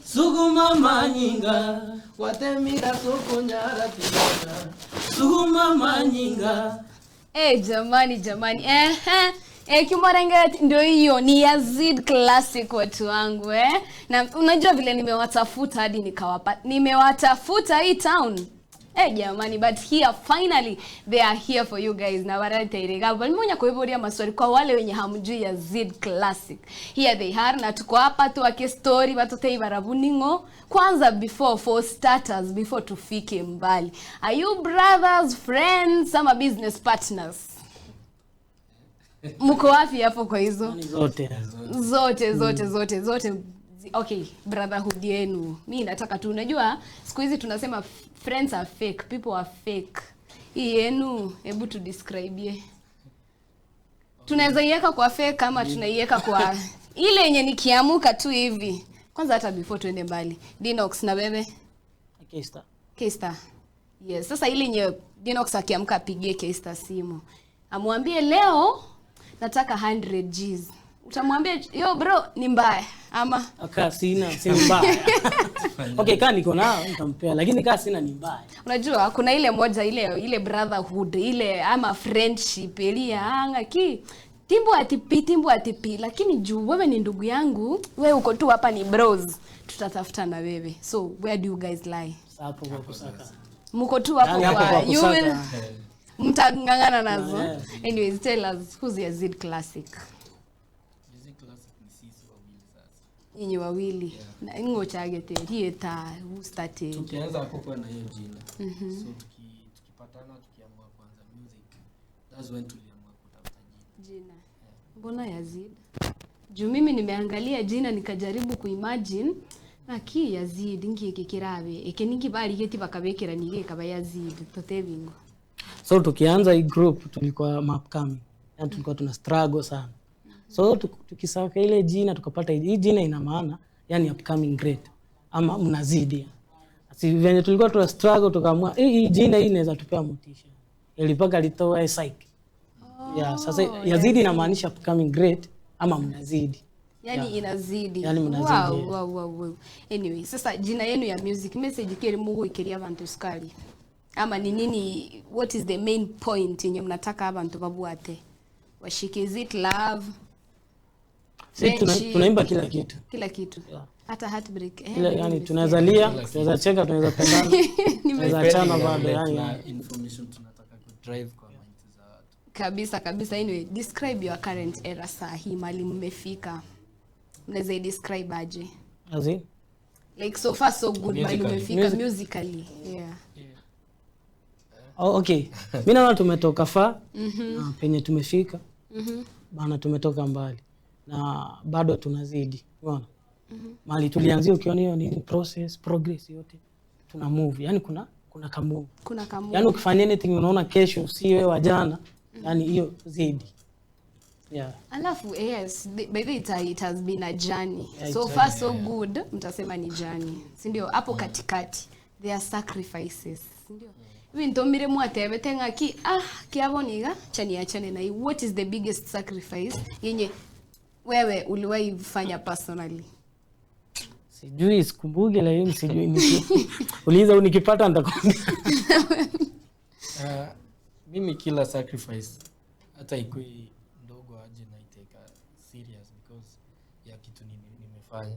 Suguma manyinga watemira sokunyara tibana suguma manyinga. Jamani Kimorenge ndio hiyo ni Yazid Classic watu wangu na unajua vile nimewatafuta hadi nikawapa. Nimewatafuta hii town. Jamani, but here finally they are here for you guys. Na warate irega balimonya kuiboria maswali kwa wale wenye hamjui Yazid Classic. Here they are na tuko hapa tu ake story batote ibarabuningo. Kwanza for starters before tufike mbali. Are you brothers, friends, ama business partners? Mko wapi hapo kwa hizo? Zote. Okay, brotherhood yenu. Mimi nataka tu unajua siku hizi tunasema friends are fake, people are fake. Hii yenu hebu tu describe ye. Tunaweza iweka kwa fake kama tunaiweka kwa ile yenye nikiamuka tu hivi. Kwanza hata before tuende mbali. Dinox na bebe? K-Star. Yes, sasa ile yenye Dinox akiamka apigie K-Star simu. Amwambie leo nataka 100 Gs. Utamwambia yo bro ni mbaya ama sina mbaya. Okay, kama niko nao nitampea lakini kama sina ni mbaya. Unajua kuna ile moja ile brotherhood ile ama friendship ile anga timbo atipi lakini juu wewe ni ndugu yangu, wewe uko tu hapa ni bros, tutatafuta na wewe. So where do you guys lie? Hapo kwa kusaka. Mko tu hapo kwa you will mtangangana nazo. Anyways, tell us who's Yazid Classic? Nyinyi wawili na ngochagete rieta who started. Tukianza hapo na hiyo jina. So tukipatana tukiamua kwanza music, that's when tuliamua kutafuta jina. Mbona Yazid? Juu mimi nimeangalia jina nikajaribu kuimagine aki Yazid ngike kirabe ekeningi bali geti bakabekera nige kaba Yazid totebingo. So tukianza hii group tulikuwa upcoming. Yani tulikuwa tuna struggle sana. So tukisaka ile jina tukapata hii jina ina maana yani upcoming great ama mnazidi. Asi venye tulikuwa tuna struggle tukaamua hii jina hii inaweza tupea motisha. Ilipaka litoa psych. Sasa Yazidi inamaanisha upcoming great ama mnazidi. Yani inazidi. Yani mnazidi. Wow. Anyway, sasa jina yenu ya music message kile Mungu ikiria abantu skali. Ama ni nini, what is the main point yenye mnataka abantu babuate? Washike it love. Sisi tunaimba kila kitu. Hata heartbreak. Yani tunaweza lia, tunaweza cheka, tunaweza pendana. Tunaweza achana bado yani information tunataka ku drive kwa minds za watu. Kabisa. Anyway, describe your current era saa hii mali mmefika. Mnaweza describe aje? Azi? Like so far so good mali mmefika musically. Yeah. Okay. Mimi naona tumetoka far. Na penye tumefika. Bana tumetoka mbali. Na bado tunazidi. Unaona? Mali tulianzia ukiona hiyo ni progress yote. Tuna move. Yani kuna kamove. Yani ukifanya anything unaona kesho si wewe wa jana. Yani hiyo zidi. Yeah. Alafu yes, by the way it has been a journey. So far so good, mtasema ni journey. Si ndio? Hapo katikati there are sacrifices. Si ndio? Hivi ntomire mwatebe tenga kiaboniga achane na what is the biggest sacrifice yenye wewe uliwahi fanya personally? Sijui sikumbuke la yeye sijui uliza unikipata nitakwambia. Mimi kila sacrifice hata ikui ndogo aje na iteka serious because ya kitu nimefanya.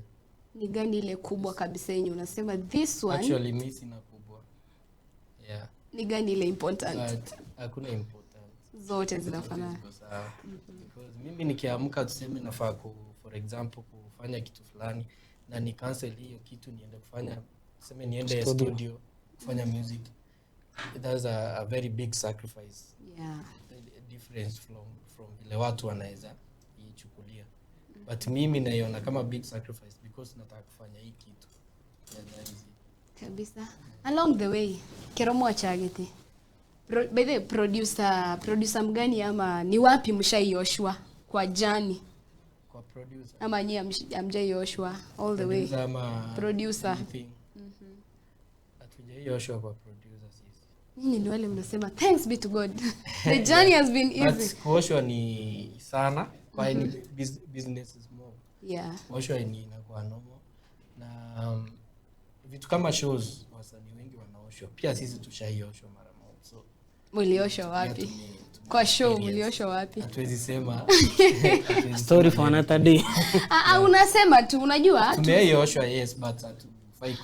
Ni gani ile kubwa kabisa yenye unasema this one? Actually mimi sina kubwa. Yeah. Ni gani ile important? Hakuna important. Zote zinafanana. Because mimi nikiamka tuseme nafaa for example kufanya kitu fulani na ni cancel hiyo kitu niende kufanya tuseme niende studio kufanya music. That's a very big sacrifice. Yeah. Difference from vile watu wanaweza ichukulia. But mimi naiona kama big sacrifice because nataka kufanya hii kitu. Kabisa. Along the way, Keromo achagete. By the producer mgani ama ni wapi mshaioshwa kwa jani? Kwa producer. Ama nyie amjaioshwa all the way. Producer. Hatujaioshwa kwa producer sisi. Nini ndio wale mnasema thanks be to God. The journey has been easy. But kuoshwa ni sana kwa any business is more. Yeah. Kuoshwa ni inakuwa normal na vitu kama shows wasanii wengi wanaoshwa, pia sisi tushaioshwa mara moja. So mlioshwa wapi? Kwa show mlioshwa wapi? Hatuwezi sema story for another day. Unasema tu, unajua tumeioshwa, yes, but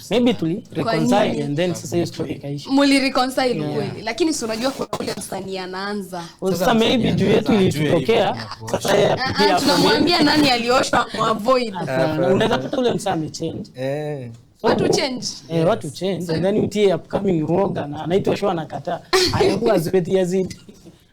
maybe tuli reconcile and then sasa hiyo story ikaisha. Muli reconcile kweli, lakini si unajua kuna ule msanii anaanza. Sasa maybe juu yetu ilitokea, sasa tunamwambia nani alioshwa avoid. Unaweza pata ule msanii change. Watu change. Watu change and then utie upcoming roga na anaitwa show anakataa. Hayakuwa zipeti yazidi.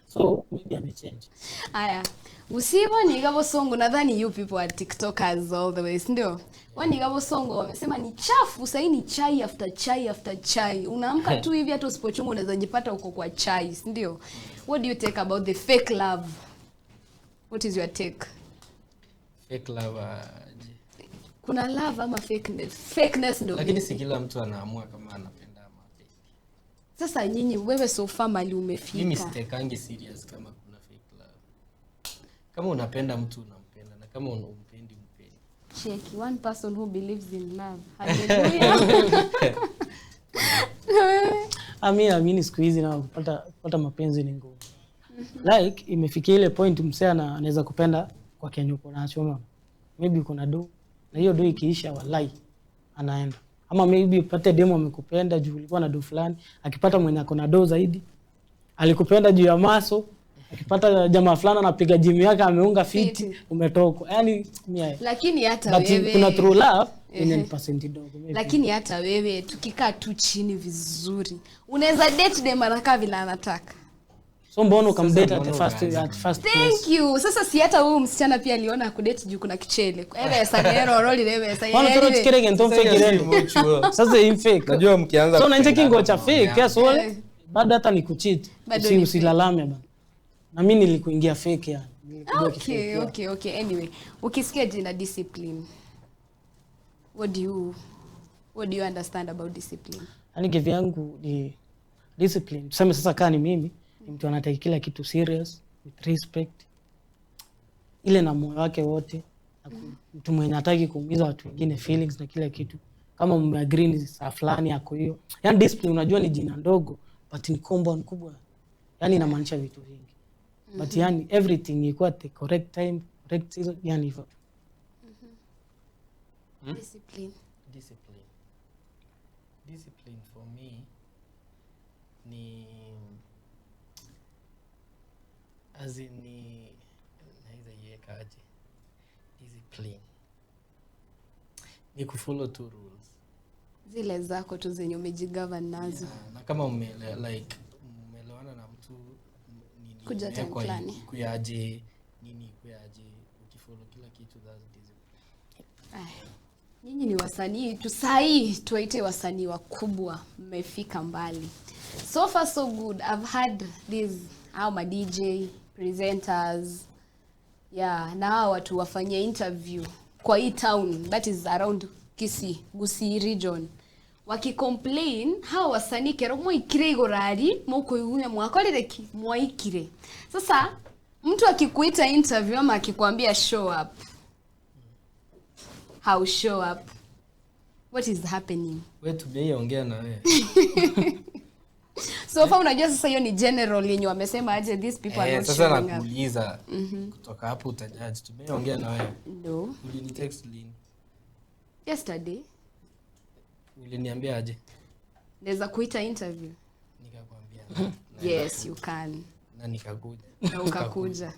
So maybe amechange. Aya. Usiboni gabo songo, nadhani you people are TikTokers all the way, ndio? Wani gabo songo wamesema ni chafu, sasa ni chai after chai after chai. Unaamka tu hivi hata usipochunga unaweza jipata uko kwa chai, ndio? What do you take about the fake love? What is your take? Fake love. Kuna love ama fakeness? Fakeness ndio. Lakini si kila mtu anaamua kama anapenda ama fake. Sasa nyinyi wewe so far mali umefika. Mimi sitekangi serious kama kuna fake love. Kama unapenda mtu unampenda na kama unampendi mpendi. Check one person who believes in love. Hallelujah. Amini siku hizi na kupata mapenzi ni ngumu. Like imefikia ile point msee anaweza kupenda kwa Kenya uko nacho mama. Maybe kuna do na hiyo do ikiisha wallahi anaenda. Ama maybe upate demo amekupenda juu ulikuwa na do fulani, akipata mwenye ako na do zaidi alikupenda juu ya maso, akipata jamaa fulani anapiga gym yake ameunga fiti umetoka. Yaani lakini hata wewe kuna true love ni percent dogo maybe. Lakini hata wewe tukikaa tu chini vizuri unaweza date dem anakaa vile anataka. So mbona ukamdate at first Thank you. Sasa si hata huyu msichana pia aliona kudate juu kuna kichele. Ewe sanero roli lewe sasa. Wana toro chikere gento fake rende. Sasa hii fake. Najua mkianza. So unaanza kingo cha fake, yes wale. Baada hata nikucheat. Usilalame bana. Na mimi nilikuingia fake yani. Okay. Anyway, ukisikia jina discipline. What do you understand about discipline? Ani give yangu ni discipline. Tuseme sasa kama ni mimi ni mtu anataka kila kitu serious with respect, ile na moyo wake wote, mtu mwenye hataki kuumiza watu wengine feelings na kila kitu. Kama mmeagree ni saa fulani yako hiyo, yani discipline unajua ni jina ndogo but ni compound kubwa, yani inamaanisha vitu vingi. But yani everything iko at the correct time, correct season, yani hivyo. Discipline for me ni azini naweza iwekaje. Discipline ni kufollow two rules zile zako tu zenye umejigovern nazo. Na kama umeelewana na mtu nini kuja time fulani kuyaje nini kuyaje, ukifollow kila kitu that's discipline. Nyinyi ni wasanii tu sahi, tuwaite wasanii wakubwa, mmefika mbali. So far so good. I've had these ma DJ presenters na hao watu wafanyia interview kwa hii town that is around Gusii region, wakicomplain hao wasanii kero moikire igorari moko yune mwakorereki mwaikire. Sasa mtu akikuita interview ama akikwambia show up, how show up, what is happening? Wewe tumeongea na wewe. So far unajua sasa hiyo ni general yenye wamesema aje these people are not sasa showing up. Nakuuliza kutoka hapo utajaji tumeongea na wewe. No. Ulini text lini? Yesterday. Uliniambia aje? Naweza kuita interview. Nikakwambia. Yes you can. Na nikakuja. Na ukakuja.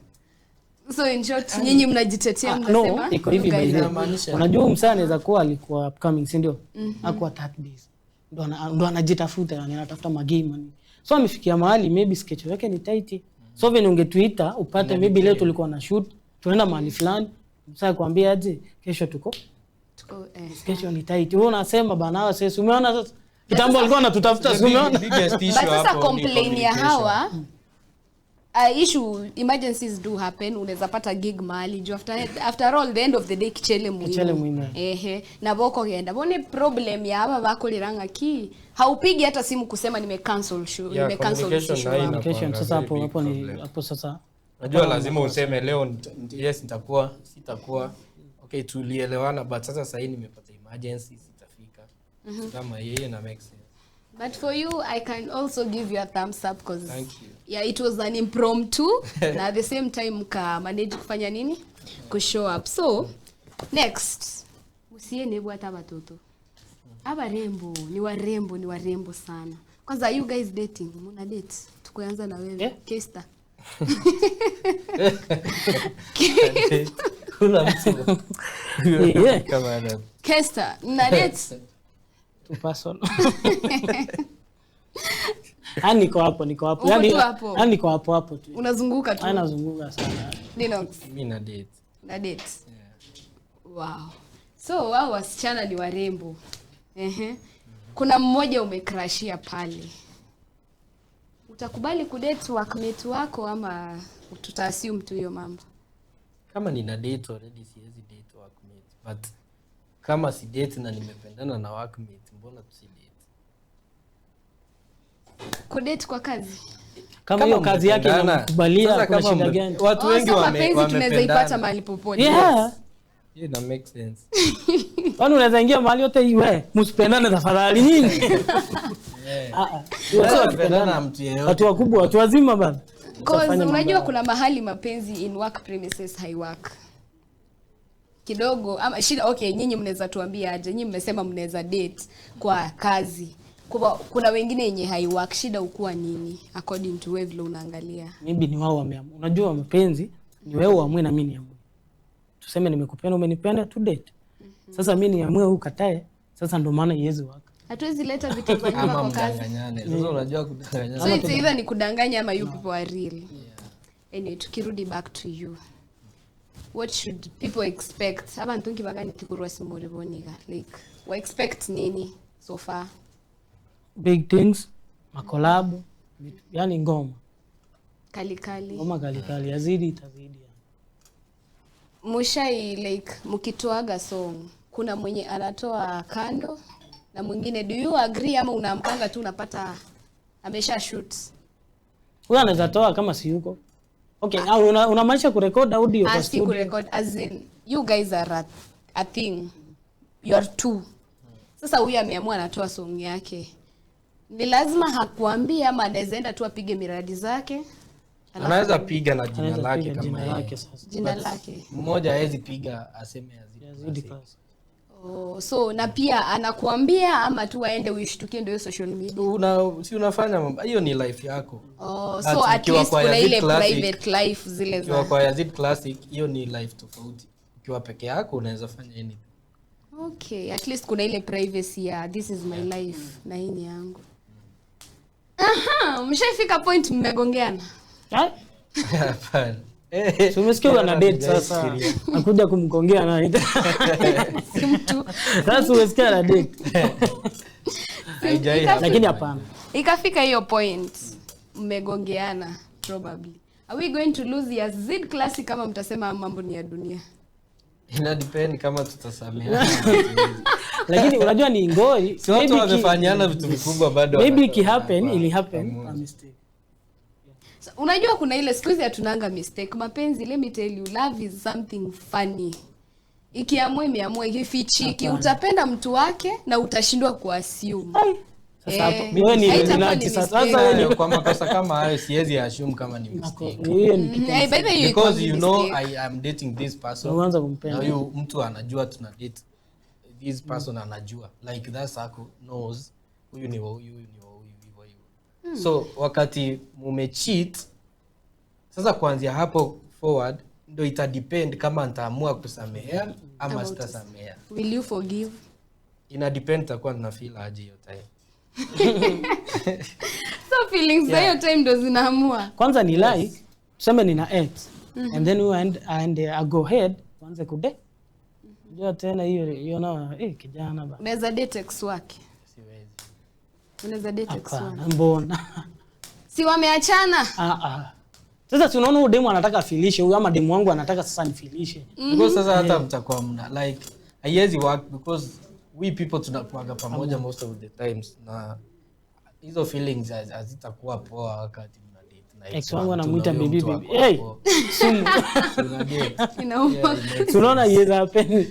So in short nyinyi mnajitetea mnasema? No, iko hivi inamaanisha. Unajua msanii anaweza kuwa alikuwa upcoming, si ndio? Hakuwa that busy. Ndo anajitafuta, yani anatafuta magame. So amefikia mahali maybe sketch yake ni tight. So vile ungetuita upate maybe leo tulikuwa na shoot, tunaenda mahali fulani, msanii kwambia aje kesho tuko kesho ni tight. Wewe unasema bana sasa umeona sasa kitambo alikuwa anatutafuta, umeona? But sasa complain ya hawa issue emergencies do happen, unaweza pata gig mahali juu after all the end of the day kichele muhimu. Na boko genda bone problem ya hapa bako liranga ki haupigi hata simu kusema nime cancel show, nime cancel communication. Sasa hapo ni hapo sasa unajua lazima useme leo yes nitakuwa sitakuwa. Okay tulielewana but sasa sasa nimepata emergencies itafika. Kama yeye na make sense. But for you, I can also give you a thumbs up because Thank you. it was an impromptu na at the same time ka manage kufanya nini? Kushow up. So, next. Usiende hata watoto. Aba rembo, ni warembo sana. Kwanza you guys dating, muna date? Tukoanza na wewe, Kester. Kuna mtu. Kama ana. Kester, mna date? To person. Niko hapo. Yaani niko hapo tu. Unazunguka tu. Anazunguka sana. Dinox. Mimi na date. Na date. Wow. So wao wasichana ni warembo. Kuna mmoja umecrashia pale. Utakubali kudate workmate wako ama tutaassume tu hiyo mambo? Kama nina date already siwezi date workmate. But kama si date na nimependana na workmate, mbona tusi date? Kudate kwa kazi. Kama hiyo kazi yake inamkubalia, kuna shida gani? Watu wengi wamependana. Tunaweza ipata mahali popote. Yeah. Yeah, that makes sense. Kwani unaweza ingia mahali yote iwe msipendane tafadhali nyinyi. Wapendana mtu yeyote. Watu wakubwa, watu wazima bana. Because unajua kuna mahali mapenzi in work premises high work. Kidogo ama shida. Okay, nyinyi mnaweza tuambia aje? Nyinyi mmesema mnaweza date kwa kazi. Kuna wengine yenye high work, shida ukua nini according to wewe vile unaangalia? Maybe ni wao wameamua. Unajua mapenzi ni wewe uamue na mimi niamue. Tuseme nimekupenda, umenipenda, tu date. Sasa mimi niamue ukatae, sasa ndo maana iweze waka. Hatuwezi leta vitu vya nyuma kwa kazi. Sasa unajua kudanganyana. So it's either ni kudanganya ama you people are real. Anyway, tukirudi back to you. What should people expect? Abantu nkibagani tikurwa simuri bonika. Like, we expect nini so far? Big things, makolabo, yani ngoma. Kali. Ngoma kali, yazidi itazidi. Mushai like mkitoaga song, kuna mwenye anatoa kando na mwingine, do you agree ama unampanga tu unapata amesha shoot? Huyo anaweza toa kama si yuko. Okay, au unamaanisha kurecord audio kwa studio? Kurecord as in you guys are a thing. You are two. Sasa huyu ameamua anatoa song yake. Ni lazima hakuambia ama anaenda tu apige miradi zake? Anaweza piga na jina lake kama yake sasa. Jina lake. Mmoja hawezi piga aseme yazidi kazi. Oh, so na pia anakuambia ama tu aende uishtukie ndio social media? Si unafanya mambo. Hiyo ni life yako. Oh, so at least kuna ile private life zile za. Kwa Yazid Classic, hiyo ni life tofauti. Ukiwa peke yako unaweza fanya anything. Okay, at least kuna ile privacy ya this is my life na hii ni yangu. Mshafika point mmegongeana? Hapana. So umesikia ana date sasa. Nakuja kumkongea na Si mtu. sasa umesikia ana date. Lakini hapana. Ikafika hiyo point mmegongeana probably. Are we going to lose Yazid Classic kama mtasema mambo ni ya dunia? Ina depend kama tutasameheana. Lakini unajua ni ngori. Si watu wamefanyana vitu vikubwa bado. Maybe it happen, ili happen a mistake. So, unajua kuna ile siku hizi hatunanga mistake. Mapenzi, let me tell you, love is something funny. Ikiamua imeamua, ikifichiki, utapenda mtu wake na utashindwa kuassume. Sasa hapo wewe ni illuminati sasa. Wewe ni Kwa makosa kama hayo siwezi assume kama ni mistake. hiyo ni kitu. Because you know I am dating this person. Unaanza kumpenda. Na huyo mtu anajua tuna date. This person anajua. Like that circle knows huyu ni huyu hivyo. So wakati mumecheat, sasa kuanzia hapo forward ndio ita depend kama nitaamua kusamehea ama sitasamehea. Will you forgive? Ina depend takuwa na feel aje hiyo time. So feelings za hiyo time ndo zinaamua. Kwanza ni like tuseme nina ex and then we and I go ahead kwanza kude. Unajua tena hiyo na kijana ba. Unaweza date ex wake? Siwezi. Unaweza date ex wake? Hapana, mbona? Si wameachana? Sasa si unaona demu anataka afilishe huyu ama demu wangu anataka sasa nifilishe. Because sasa hata mtakuwa mna like haiwezi work because we people tunakuaga pamoja most of the times na hizo feelings hazitakuwa poa wakati mna date na ex wangu anamuita Tuna huyo baby mtu baby. wako Hey, hapo. sumu. Una get? Inauma. Tunaona yes happen. Yeah,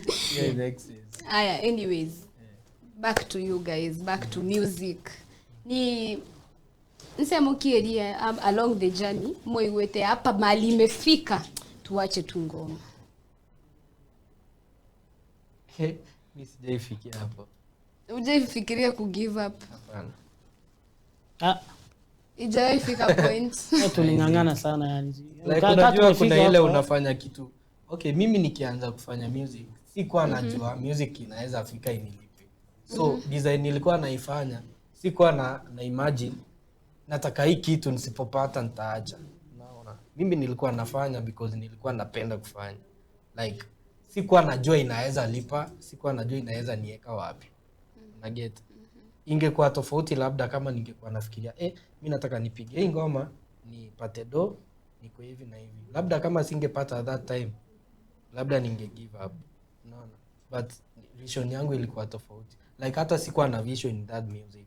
it makes sense. Aya, anyways, back to you guys, back to music. Ni nsema kieria along the journey moiwete hapa mali imefika, tuache tu ngoma. Mimi sijaifikia hapo. Hujaifikiria ku give up? Hapana. Ah, Ijaifika point. tulingangana sana yani. Like unajua kuna ile unafanya kitu. Okay, mimi nikianza kufanya music, sikuwa najua music inaweza fika inilipe. So design nilikuwa naifanya, sikuwa na imagine nataka hii kitu nisipopata nitaacha. Unaona? Mimi nilikuwa nafanya because nilikuwa napenda kufanya. Like sikuwa najua inaweza lipa, sikuwa najua inaweza niweka wapi. Na get. Ingekuwa tofauti labda kama ningekuwa nafikiria mimi nataka nipige hii ngoma nipate do niko hivi na hivi. Labda kama singepata that time labda ninge give up. Unaona? But vision yangu ilikuwa tofauti. Like hata sikuwa na vision in that music.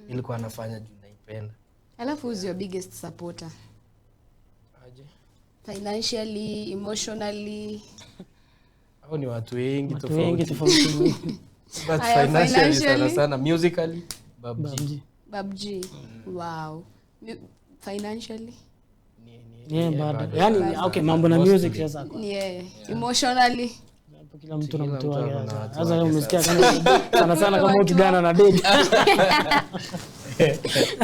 Nilikuwa nafanya juu naipenda. Alafu who's your biggest supporter? Aje? Financially, emotionally? Hao ni watu wengi watu wengi tofauti. tofauti. But Aya, financially sana musically Babji. Babji. Wow. Financially? Yeah, bado. Yani okay, mambo na music sasa. Yeah. Emotionally? Hapo kila mtu na Kila mtu mtu wake. ako na watu Sasa wake umesikia sana sana kama ukidana na dedi.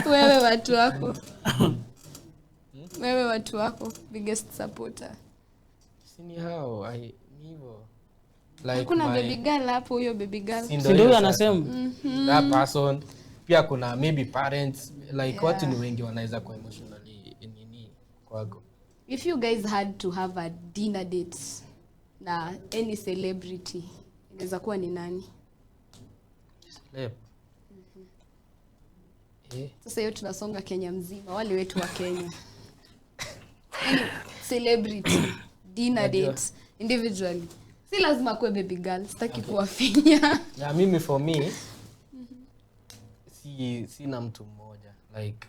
Wewe watu wako. Wewe watu wako biggest supporter. Sini hao ni hivyo. Like Kuna baby girl hapo, huyo baby girl. Si Ndio huyo anasema. That person. Pia kuna maybe parents like watu ni wengi wanaweza kuwa emotionally nini kwako. If you guys had to have a dinner date na any celebrity, inaweza kuwa ni nani? Celeb. Sasa hiyo tunasonga Kenya mzima, wale wetu wa Kenya. Any celebrity dinner date individually. Si lazima kuwe baby girl, sitaki kuwafinya. Yeah, mimi for me sina mtu mmoja. Like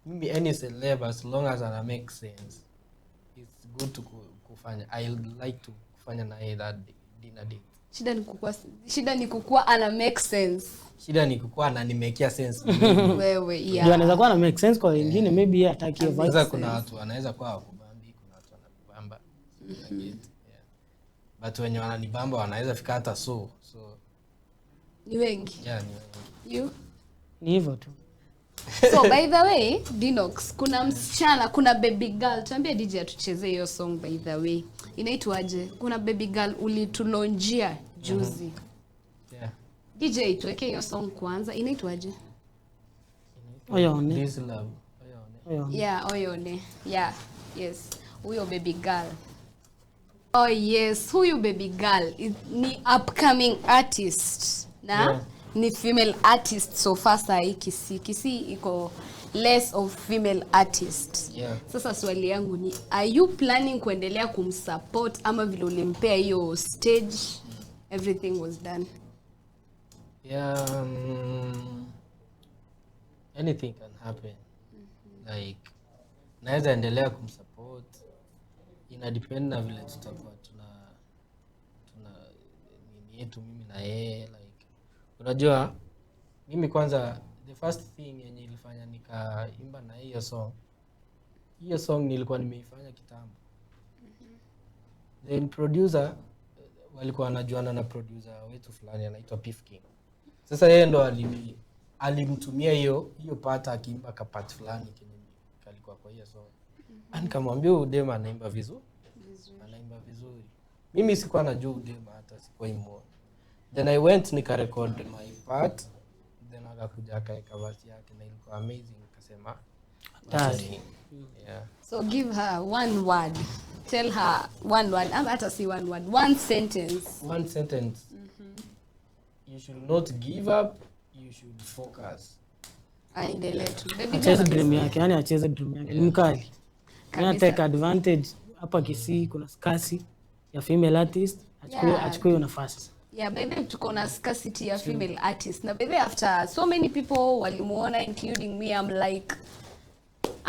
mimi any celeb as long as ana make sense. It's good to kufanya. I would like to kufanya na yeye that dinner date. Shida ni kukua ana make sense. Shida ni kukua ananimekea sense. Wewe Ndio anaweza kuwa na make sense kwa wengine, maybe yeye hataki hiyo vibe. Sasa kuna watu anaweza kuwa wakubambi, kuna watu wanakubamba. Yeah. But wenye wananibamba wanaweza fika hata so. Ni wengi. Yeah, ni wengi. You? Ni hivyo tu. So by the way, Dinox, kuna msichana, kuna baby girl. Tuambie DJ atuchezee hiyo song by the way. Inaitwaje? Kuna baby girl ulitulonjia juzi. Yeah. DJ tuweke hiyo song kwanza. Inaitwaje? Oyone. This love. Oyone. Yeah, Oyone. Yeah. Yes. Huyo baby girl. Oh yes, huyu baby girl ni upcoming artist. Na Yeah. ni female artist so far saa hii Kisii iko less of female artist. Yeah. Sasa swali yangu ni, are you planning kuendelea kumsupport ama vile ulimpea hiyo stage everything was done? Yeah, anything can happen. Like naweza endelea kumsupport. Ina depend na vile tutakuwa tuna nini yetu mimi na yeye. Like unajua mimi kwanza the first thing yenye ilifanya nikaimba na hiyo song nilikuwa nimeifanya kitambo. Then producer walikuwa wanajuana na producer wetu fulani anaitwa Beef King. Sasa yeye ndo alimtumia hiyo part akiimba ka part fulani kenye kalikuwa kwa hiyo song. Nikamwambia udema anaimba vizuri. Anaimba vizuri. Mimi sikuwa najua udema hata sikuwa imuona. Then I went nika record my part. Then akakuja akaeka verse yake na ilikuwa amazing, nikasema yeah. So give her one word. Tell her one word. Hata si one word. One sentence. One sentence. You should not give up. You should focus. Aendelee tu. Baby Acheze girl. dream yake, yani acheze dream yake. Ni mkali. Yana take advantage hapa Kisii kuna skasi ya female artist. Achukue hiyo nafasi. Yeah, baby tuko na scarcity ya female artist. Na baby after so many people walimuona including me, I'm like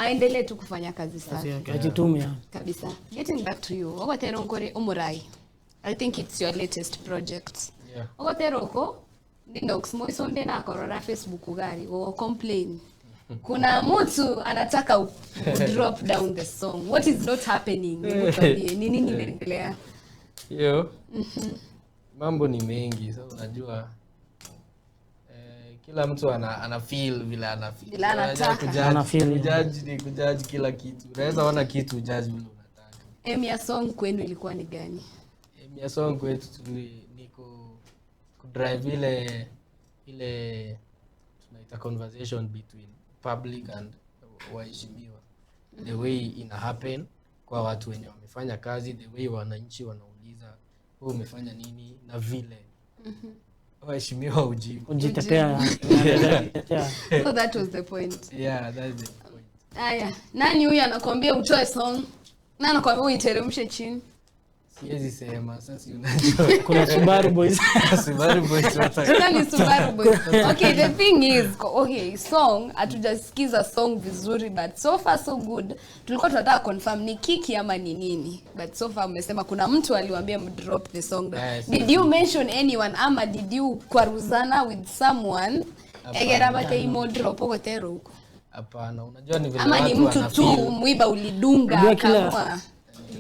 aendelee tu kufanya kazi safi. Ajitume Kabisa. Getting back to you. Ogotero nkore Umurai. I think it's your latest project. Yeah. Ogotero ko Ndox Moisonde na korora Facebook ugari o complain. Kuna mtu anataka drop down the song. What is not happening? Nini inaendelea? Yo. Mambo ni mengi. So unajua kila mtu ana feel vile ana feel. Vile anataka. Ana feel. Kujudge kila kitu. Unaweza ona kitu judge vile unataka. Aim ya song kwenu ilikuwa ni gani? Aim ya song kwetu ni ku drive ile tunaita conversation between public and waheshimiwa. The way ina happen kwa watu wenye wamefanya kazi, the way wananchi wanauliza wewe umefanya nini na vile waheshimiwa kujitetea. So that was the point. Yeah, that's the point. Aya, nani huyu anakuambia utoe song? Nani anakuambia uiteremshe chini? Siwezi sema sasa unajua. Kuna Subaru Boys. Subaru Boys Nani Subaru Boys? Okay, the thing is, okay, song hatujasikiza song vizuri but so far so good. Tulikuwa tunataka confirm ni kiki ama ni nini. But so far umesema kuna mtu aliwaambia drop the song. Did you mention anyone ama did you kwaruzana with someone? Egera bate imo drop Ogotero huko. Hapana, unajua ni vile ama watu ni mtu tu mwiba ulidunga kama.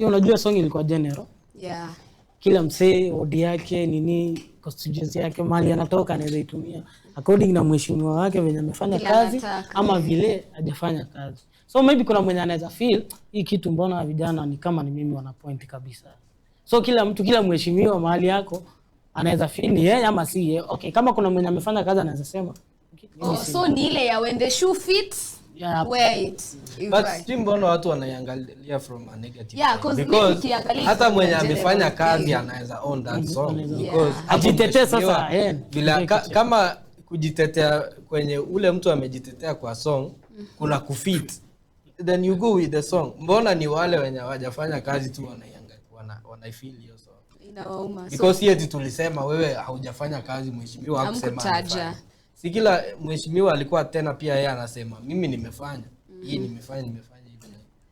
Unajua song ilikuwa general. Yeah. Kila msee odi yake nini constituency yake mali anatoka anaweza itumia according na mheshimiwa wake venye amefanya kazi ama vile hajafanya kazi. So maybe kuna mwenye anaweza feel hii kitu mbona vijana ni kama ni mimi wana point kabisa. So kila mheshimiwa mahali yako anaweza feel ni yeye ama si yeye. Okay, kama kuna mwenye amefanya kazi anaweza sema okay, so ni ile ya when the shoe fits. Yeah, where it is. But still mbona watu wanaiangalia from a negative. Yeah, because hata mwenye amefanya kazi anaweza own that song because ajitetee sasa bila kama kujitetea kwenye ule mtu amejitetea kwa song kuna kufit then you go with the song. Mbona ni wale wenye hawajafanya kazi tu wanaifeel hiyo song inauma. Because yeti tulisema wewe haujafanya kazi, mheshimiwa hakusema. Si kila mheshimiwa alikuwa tena pia yeye anasema mimi nimefanya hii nimefanya hivi.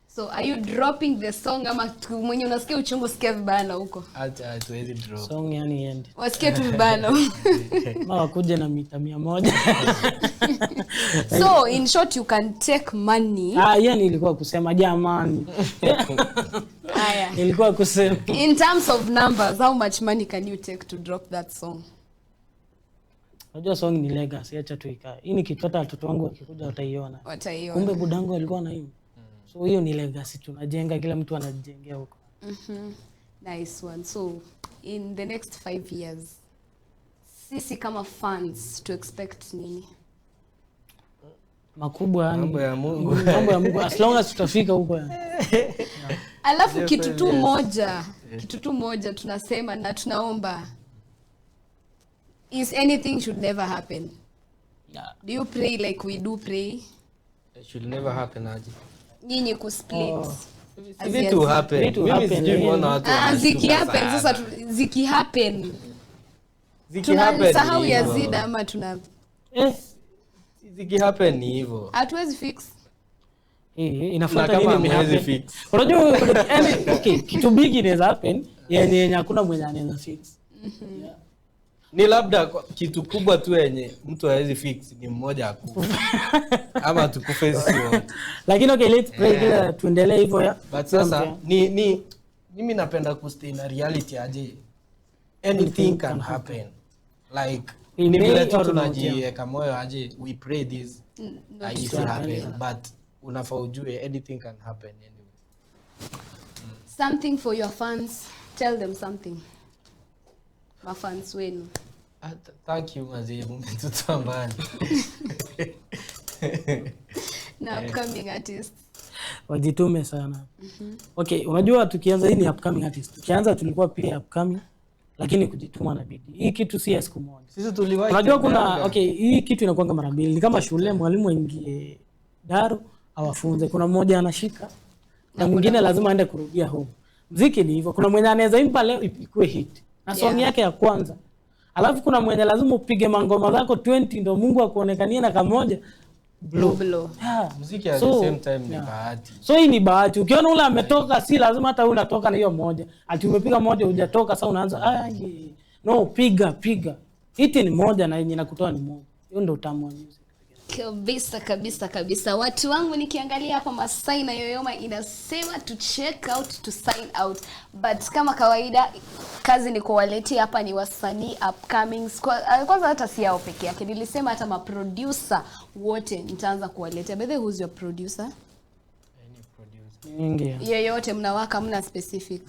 So are you dropping the song ama mwenye unasikia uchungu sikia vibaya huko? Acha tuwezi drop song yani end. Wasikia tu vibaya. Mama kuja na mita 100. So in short you can take money. Yani ilikuwa kusema jamani. Haya. Ilikuwa kusema in terms of numbers how much money can you take to drop that song? Unajua song ni legacy, acha tu ikae. Hii nikipata watoto wangu wakikuja wataiona. Kumbe budangu alikuwa na hiyo. So hiyo ni legacy tunajenga, kila mtu anajengea huko. Nice one. So in the next 5 years sisi kama fans to expect nini? Makubwa yani. Mambo ya Mungu. Mambo ya Mungu as long as tutafika huko yani. Alafu kitu tu moja tunasema na tunaomba is anything should never happen. Yeah. Do you pray like we do pray? It should never happen aje. Nyinyi ku split. It will happen. Mimi sijui mbona watu ziki happen sasa ziki happen. Tunasahau ya zida ama tuna ziki happen ni hivyo. Hatuwezi fix. Inafuata nini hawezi fix. Unajua okay, kitu big inaweza happen yenye hakuna mwenye anaweza fix. Yeah. Ni labda kitu kubwa tu yenye mtu hawezi fix ni mmoja akufa. Ama tukufe sisi wote. Lakini okay, let's pray kila tuendelee hivyo ya. But sasa ni mimi napenda ku stay na reality aje. Anything can happen. Like ni vile tunajiweka moyo aje we pray this it will happen but unafaa ujue anything can happen anyway. Something for your fans, tell them something. Mafans wenu. Thank you mazee, mmetutoa mbali. Na upcoming artist. Wajitume sana. Okay, unajua tukianza hii ni upcoming artist. Tukianza tulikuwa pia upcoming lakini kujituma na bidii. Hii kitu si siku moja. Sisi tuliwahi. Unajua kuna okay, hii kitu inakuwa mara mbili. Ni kama shule mwalimu aingie daro awafunze. Kuna mmoja anashika na mwingine lazima aende kurudia home. Muziki ni hivyo. Kuna mwenye anaweza imba leo ipikwe hit. Na song yake ya kwanza. Alafu kuna mwenye lazima upige mangoma zako 20 ndio Mungu akuonekanie na kamoja Blow. Yeah. Muziki at So, the same time ni yeah. bahati. So hii ni bahati. Ukiona ule ametoka si lazima hata unatoka na hiyo moja. Ati umepiga moja hujatoka sasa unaanza no piga. Hiti ni moja na yenye nakutoa ni moja. Hiyo ndio utamu wa music. Kabisa. Watu wangu nikiangalia hapa Masai na Yoyoma inasema to check out, to sign out. But kama kawaida kazi ni kuwaletea hapa ni wasanii upcoming. Kwanza hata si yao peke yake. Nilisema hata maproducer wote nitaanza kuwaletea. By the way, who's your producer? Any producer. Ingia. Yeyote mnawaka mna specific.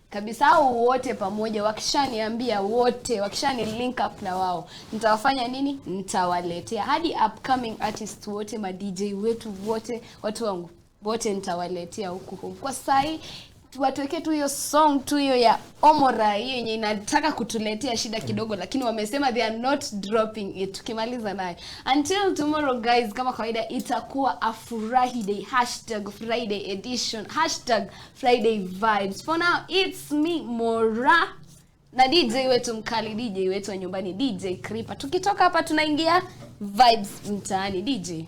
Kabisa au wote pamoja wakishaniambia wote wakishani link up na wao nitawafanya nini? Nitawaletea hadi upcoming artists wote, ma DJ wetu wote, watu wangu wote nitawaletea huku. Kwa sai tuwatweke tu hiyo song tu hiyo ya Omora hiyo yenye inataka kutuletea shida kidogo, lakini wamesema they are not dropping it. Tukimaliza naye until tomorrow guys, kama kawaida itakuwa a Friday day, #Friday edition, #Friday vibes. For now it's me Mora na DJ wetu mkali, DJ wetu wa nyumbani, DJ Kripa. Tukitoka hapa tunaingia vibes mtaani. DJ